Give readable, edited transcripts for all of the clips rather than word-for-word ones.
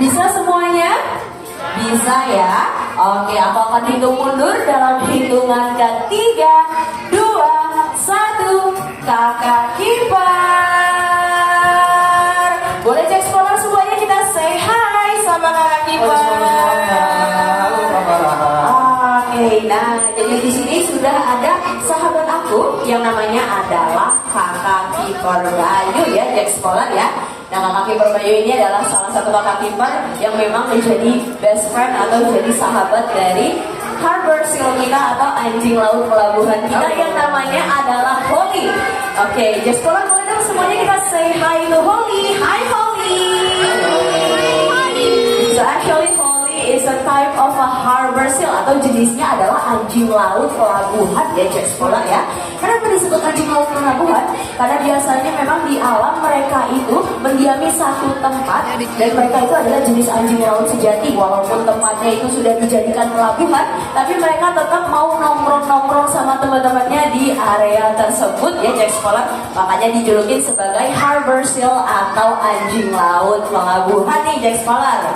Bisa semuanya? Bisa ya. Oke, aku akan hitung mundur dalam hitungan ketiga, 2, 1. Kakak kiper. Boleh cek sekolah semuanya, kita say hi sama kakak kiper. Oke, nah jadi di sini sudah ada sahabat aku yang namanya adalah kakak kiper Bayu ya, cek sekolah ya. Nah, kakak kiper Bayu ini adalah salah satu kakak kiper yang memang menjadi best friend atau jadi sahabat dari Harbor Seal kita atau anjing laut pelabuhan kita yang namanya adalah Holly. Oke, just sekolah boleh dong semuanya kita say hi to Holly. Hi Holly. So actually Holly is a type of a harbor seal atau jenisnya adalah anjing laut pelabuhan ya, just sekolah ya. Kenapa disebut anjing laut pelabuhan? Karena biasanya memang di alam mereka itu mendiami satu tempat dan mereka itu adalah jenis anjing laut sejati. Walaupun tempatnya itu sudah dijadikan pelabuhan, tapi mereka tetap mau nongkrong-nongkrong sama teman-temannya di area tersebut ya, cek sekolah. Makanya dijulukin sebagai harbor seal atau anjing laut pelabuhan nih, cek sekolah.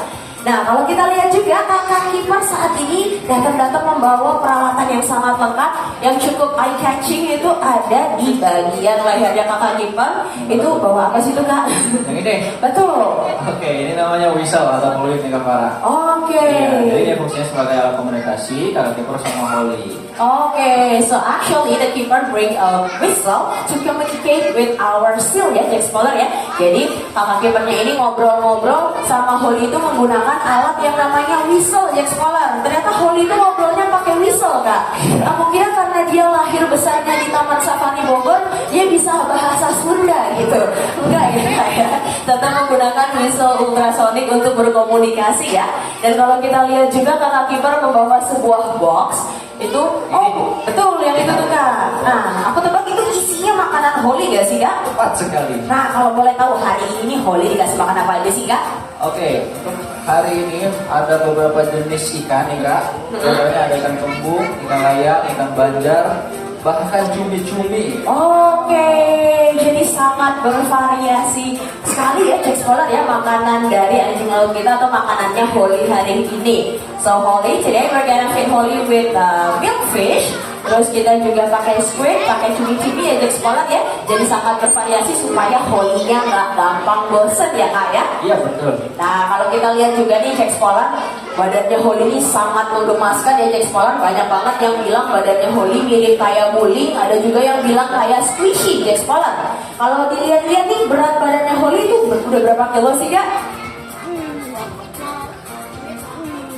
Nah, kalau kita lihat juga kakak kiper saat ini datang membawa peralatan yang sangat lengkap, yang cukup eye catching itu ada di bagian lehernya kakak kiper. Itu bawa apa sih itu kak? Yang ini? Betul. Oke, ini namanya whistle atau peluit nih Kak Farah. Oke. Ya, jadi dia fungsinya sebagai alat komunikasi kakak kiper sama Holly. Okay, so actually the keeper bring a whistle to communicate with our seal ya, Jack Spoiler ya. Jadi kakak kipernya ini ngobrol-ngobrol sama Holly itu menggunakan alat yang namanya whistle, Jack Spoiler. Ternyata Holly itu ngobrolnya pakai whistle kak. Aku kira karena dia lahir besarnya di Taman Safari Bogor, dia bisa bahasa Sunda gitu. Enggak ya, tetap menggunakan whistle ultrasonik untuk berkomunikasi ya. Dan kalau kita lihat juga kakak kiper membawa sebuah box. Itu, betul yang itu tuh kak. Nah, aku tebak itu isinya makanan Holly gak sih kak? Tepat sekali. Nah, kalau boleh tahu hari ini Holly dikasih makan apa aja sih kak? Oke, untuk hari ini ada beberapa jenis ikan nih Kak. Contohnya ada ikan kembung, ikan layang, ikan banjar, bahkan cumi-cumi. Oke, jadi sangat bervariasi sekali ya, cek sekolah ya, makanan dari anjing laut kita atau makanannya Holly hari ini. So Holly, today we're gonna feed Holly with milkfish. Terus kita juga pakai squid, pakai cumi-cumi ya, cek sekolah ya. Jadi sangat bervariasi supaya Holly-nya nggak gampang bosen ya kak ya. Iya betul. Nah kalau kita lihat juga nih cek sekolah, badannya Holly ini sangat menggemaskan ya, cek sekolah. Banyak banget yang bilang badannya Holly mirip kayak muling, ada juga yang bilang kayak squishy cek sekolah. Kalau dilihat-lihat nih berat badannya Holly itu udah berapa kilo sih kak?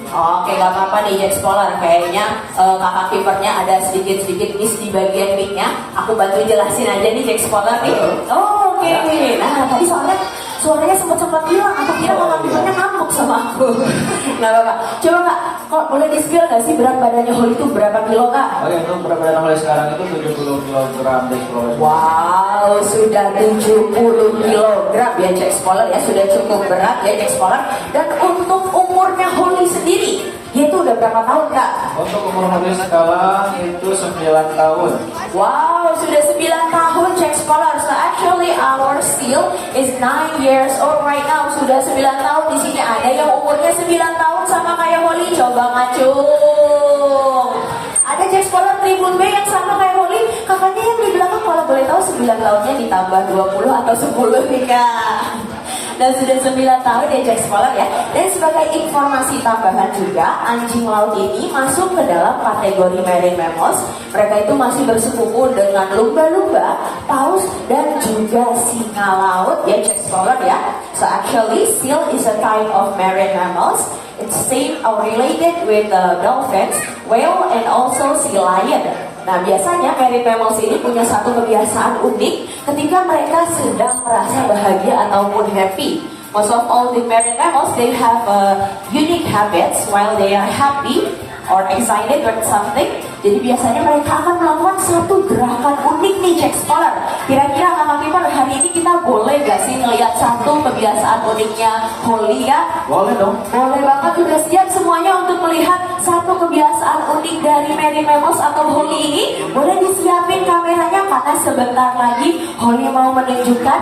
Oke, gak apa-apa nih Jack Spoiler. Kayaknya kakak kipernya ada sedikit-sedikit miss di bagian mic-nya. Aku bantu jelasin aja nih Jack Spoiler nih. Oke. Nah tadi soalnya suaranya sempat hilang. Aku kira kakak kipernya ngamuk sama aku. Gak apa-apa. Coba kak, kok boleh di-spill gak sih berat badannya Holly itu berapa kilo kak? Oke, untuk berat badan Holly sekarang itu 70 kg Jack Spoiler. Wow, sudah 70 kg ya Jack Spoiler ya. Sudah cukup berat ya Jack Spoiler. Dan untuk umurnya Holly sendiri, dia itu udah berapa tahun kak? Untuk umur Holly sekarang itu 9 tahun. Wow, sudah 9 tahun Jack Spoiler. So actually our seal is 9 years old right now. Sudah 9 tahun. Di sini ada yang umurnya 9 tahun sama kayak Holly. Coba ngacung. Ada Jack Spoiler Tribun B yang sama kayak Holly. Kakaknya yang di belakang kalau boleh tahu 9 tahunnya ditambah 20 atau 10 nih kak. Dan sudah 9 tahun ya Jack Spoiler ya. Dan sebagai informasi tambahan juga, anjing laut ini masuk ke dalam kategori marine mammals. Mereka itu masih bersepupu dengan lumba-lumba, paus, dan juga singa laut ya Jack Spoiler ya. So actually seal is a type of marine mammals. It's same or related with dolphins, whale, and also sea lion. Nah biasanya marine mammals ini punya satu kebiasaan unik ketika mereka sedang merasa bahagia ataupun happy. Most of all the marine mammals, they have unique habits while they are happy or excited with something. Jadi biasanya mereka akan melakukan satu gerakan unik nih Jack Spoiler. Kira-kira kakak kiper hari ini kita boleh gak sih ngeliat satu kebiasaan uniknya Holly ya? Boleh dong. Boleh banget, udah siap semuanya untuk melihat satu kebiasaan unik dari marine mammals atau Holly ini? Boleh disiapin kameranya karena sebentar lagi Holly mau menunjukkan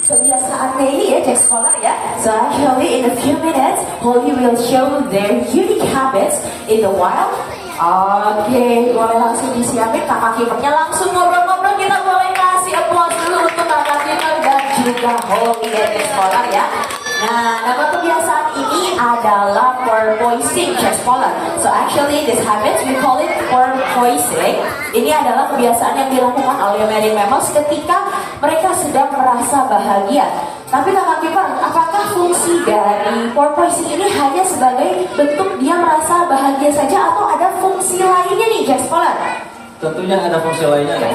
kebiasaan kebiasaannya ini ya, Jack Scholar ya. So actually in a few minutes, Holly will show their unique habits in the wild. Oke, boleh langsung disiapin kakak kipernya, langsung ngobrol-ngobrol. Kita boleh kasih applause dulu untuk kakak kiper dan juga Holly ya, Jack Scholar ya. Nah, nama kebiasaan ini adalah porpoising, Jack Scholar. So actually this habit we call it porpoising. Ini adalah kebiasaan yang dilakukan oleh marine mammals ketika mereka sedang merasa bahagia. Tapi kakak kiper, apakah fungsi dari porpoising ini hanya sebagai bentuk dia merasa bahagia saja atau ada fungsi lainnya nih, Jack Scholar? Tentunya ada fungsi lainnya ya.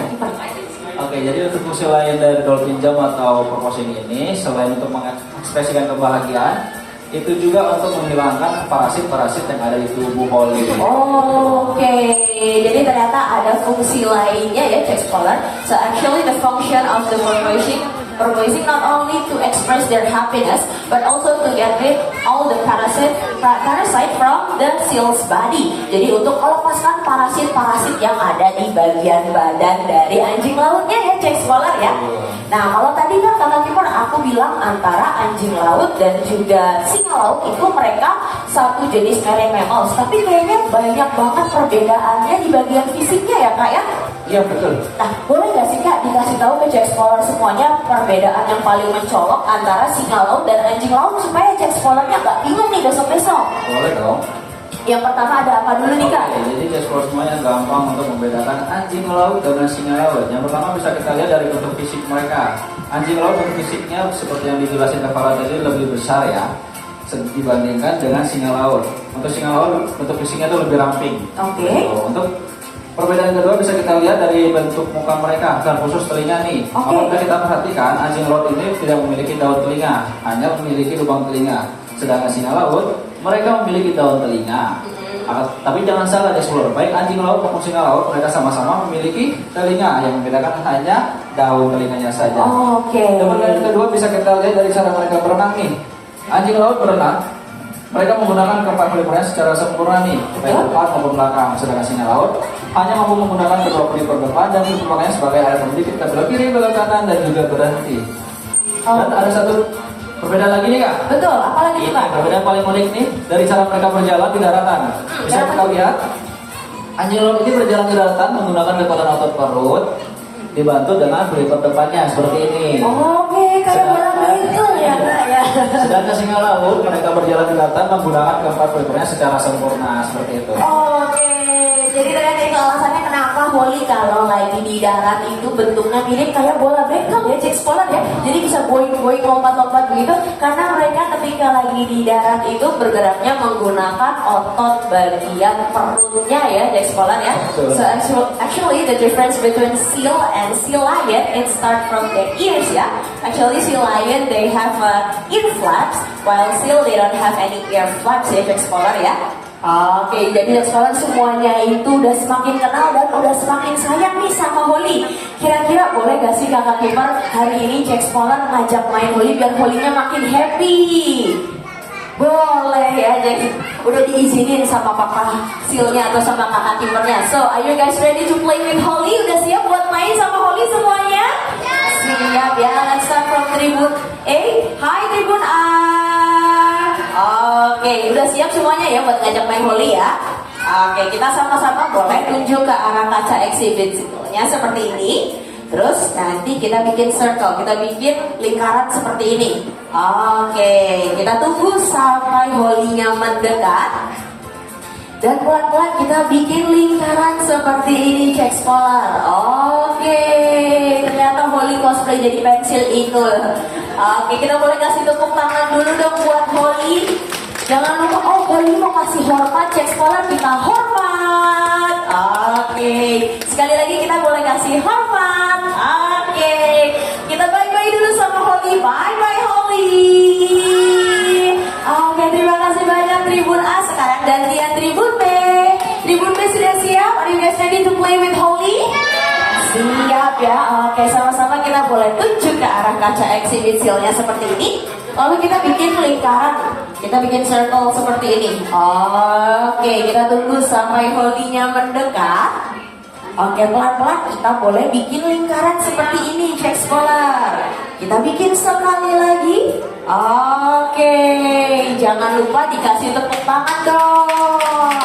Oke, jadi untuk fungsi lain dari dolphin jump atau porpoising ini, selain untuk mengekspresikan kebahagiaan, itu juga untuk menghilangkan parasit-parasit yang ada di tubuh Holly. Oke, jadi ternyata ada fungsi lainnya ya, Jack Scholar. So actually the function of the porpoising not only to express their happiness, but also to get rid all the parasite from the seal's body. Jadi untuk melepaskan parasit-parasit yang ada di bagian badan dari anjing lautnya ya, Jack Scholar ya. Nah, kalau tadi kan kakak kiper aku bilang antara anjing laut dan juga singa laut itu mereka satu jenis marine mammals, tapi kayaknya banyak banget perbedaannya di bagian fisiknya ya kak ya? Iya betul. Nah, boleh nggak sih kak dikasih tahu ke Jack Scholar semuanya perbedaan yang paling mencolok antara singa laut dan anjing laut supaya Jack Scholarnya nggak bingung nih besok-besok? Boleh dong. Yang pertama ada apa dulu nih kak? Oke, jadi Jack Scholar semuanya gampang untuk membedakan anjing laut dan singa laut. Yang pertama bisa kita lihat dari bentuk fisik mereka. Anjing laut bentuk fisiknya seperti yang dijelasin Kak Farah tadi lebih besar ya dibandingkan dengan singa laut. Untuk singa laut bentuk fisiknya itu lebih ramping. Oke. Untuk perbedaan kedua bisa kita lihat dari bentuk muka mereka dan khusus telinga nih. Apabila kita perhatikan anjing laut ini tidak memiliki daun telinga, hanya memiliki lubang telinga. Sedangkan singa laut mereka memiliki daun telinga. Tapi jangan salah Jack Scholar, baik anjing laut maupun singa laut mereka sama-sama memiliki telinga, yang membedakan hanya daun telinganya saja. Oke. Dan perbedaan kedua bisa kita lihat dari cara mereka berenang nih. Anjing laut berenang, mereka menggunakan keempat kelipernya secara sempurna nih, baik depan maupun belakang. Sedangkan singa laut hanya mampu menggunakan kedua keliper depan dan memakainya sebagai alat pendidik kita belok kiri, belok kanan dan juga berhenti. Dan ada satu perbedaan lagi nih kak. Betul, apalagi nih kak? Perbedaan paling unik nih dari cara mereka berjalan di daratan. Bisa kita lihat anjing laut ini berjalan di daratan menggunakan kekuatan otot perut dibantu dengan keliper depannya seperti ini. Oke, kayak bola begitu ya kak ya. Sedangkan singa laut mereka berjalan di daratan menggunakan keempat kelipernya secara sempurna seperti itu. Oke, jadi ternyata itu alasannya kenapa Holly kalau lagi di darat itu bentuknya mirip kayak bola bekel ya, Jack Scholar ya. Jadi bisa boing-boing, lompat-lompat begitu karena mereka ketika lagi di darat itu bergeraknya menggunakan otot bagian perutnya ya, Jack Scholar ya. Betul. So actually the difference between seal and sea lion it start from their ears ya. Actually sea lion they have ear flaps, while seal they don't have any ear flaps ya, Jack Scholar ya. Oke, jadi Jack Scholar semuanya itu udah semakin kenal dan udah semakin sayang nih sama Holly. Kira-kira boleh gak sih kakak kiper hari ini Jack Scholar ngajak main Holly biar Holly-nya makin happy? Boleh ya, Jack. Udah diizinin sama papa sealnya atau sama kakak kipernya. So, are you guys ready to play with Holly? Udah siap buat main sama Holly semuanya? Siap ya, let's start from Tribun A. Hai Tribun A. Oke, udah siap semuanya ya buat ngajak main Holly ya? Oke, kita sama-sama boleh tunjuk ke arah kaca exhibitnya seperti ini. Terus nanti kita bikin circle, kita bikin lingkaran seperti ini. Oke, kita tunggu sampai Holly-nya mendekat. Dan pelan-pelan kita bikin lingkaran seperti ini, Jack Scholar. Oke, ternyata Holly cosplay jadi pensil itu. Oke, kita boleh kasih tepuk tangan dulu dong buat Holly. Jangan lupa, Holly mau kasih hormat, Jack Scholar kita hormat. Oke, sekali lagi kita boleh kasih hormat. Oke, kita bye-bye dulu sama Holly. Bye-bye Holly. Oke, terima kasih banyak Tribun A. Sekarang gantian Tribun B. Tribun B sudah siap? Are you guys ready to play with Holly? Siap ya. Oke, sama-sama kita boleh tunjuk ke arah kaca exhibit seal-nya seperti ini. Lalu kita bikin lingkaran. Kita bikin circle seperti ini. Oke, kita tunggu sampai Holly-nya mendekat. Oke, pelan-pelan kita boleh bikin lingkaran seperti ini, Jack Scholar. Kita bikin sekali lagi. Oke, jangan lupa dikasih tepuk tangan dong.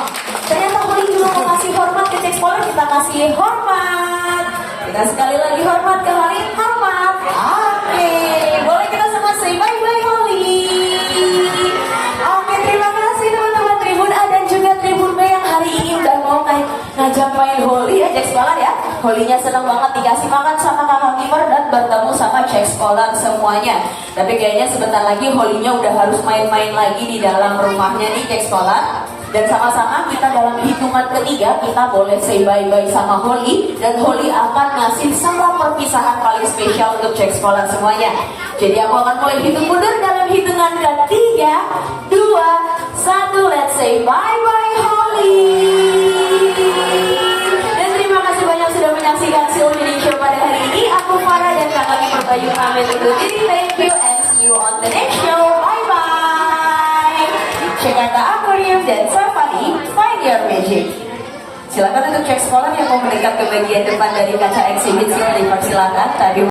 Ternyata Holly juga mau kasih hormat ke Cek Scholar, kita kasih hormat. Kita sekali lagi hormat ke Holly, hormat. Oke, boleh kita sama say bye-bye Holly. Oke, terima kasih teman-teman Tribun A dan juga Tribun B yang hari ini udah mau ngajak main Holly ya Cek Scholar ya. Holly-nya senang banget dikasih makan sama kakak kiper dan bertemu sama Cek Scholar semuanya. Tapi kayaknya sebentar lagi Holly-nya udah harus main-main lagi di dalam rumahnya nih Cek Scholar. Dan sama-sama kita dalam hitungan ketiga kita boleh say bye-bye sama Holly. Dan Holly akan ngasih salam perpisahan paling spesial untuk Cek Scholar semuanya. Jadi aku akan mulai hitung mundur dalam hitungan ketiga, 2, 1, let's say bye-bye Holly. Dan terima kasih banyak sudah menyaksikan Seal Winning Show pada hari ini. Aku Farah dan kakak kiper Bayu pamit undur diri. Thank you and see you on the next show. Bye-bye. Jakarta Aquarium dan Safari, find your magic. Silakan untuk Cek Scholar yang mau mendekat ke bagian depan dari kaca eksibisi, dipersilakan. Tadi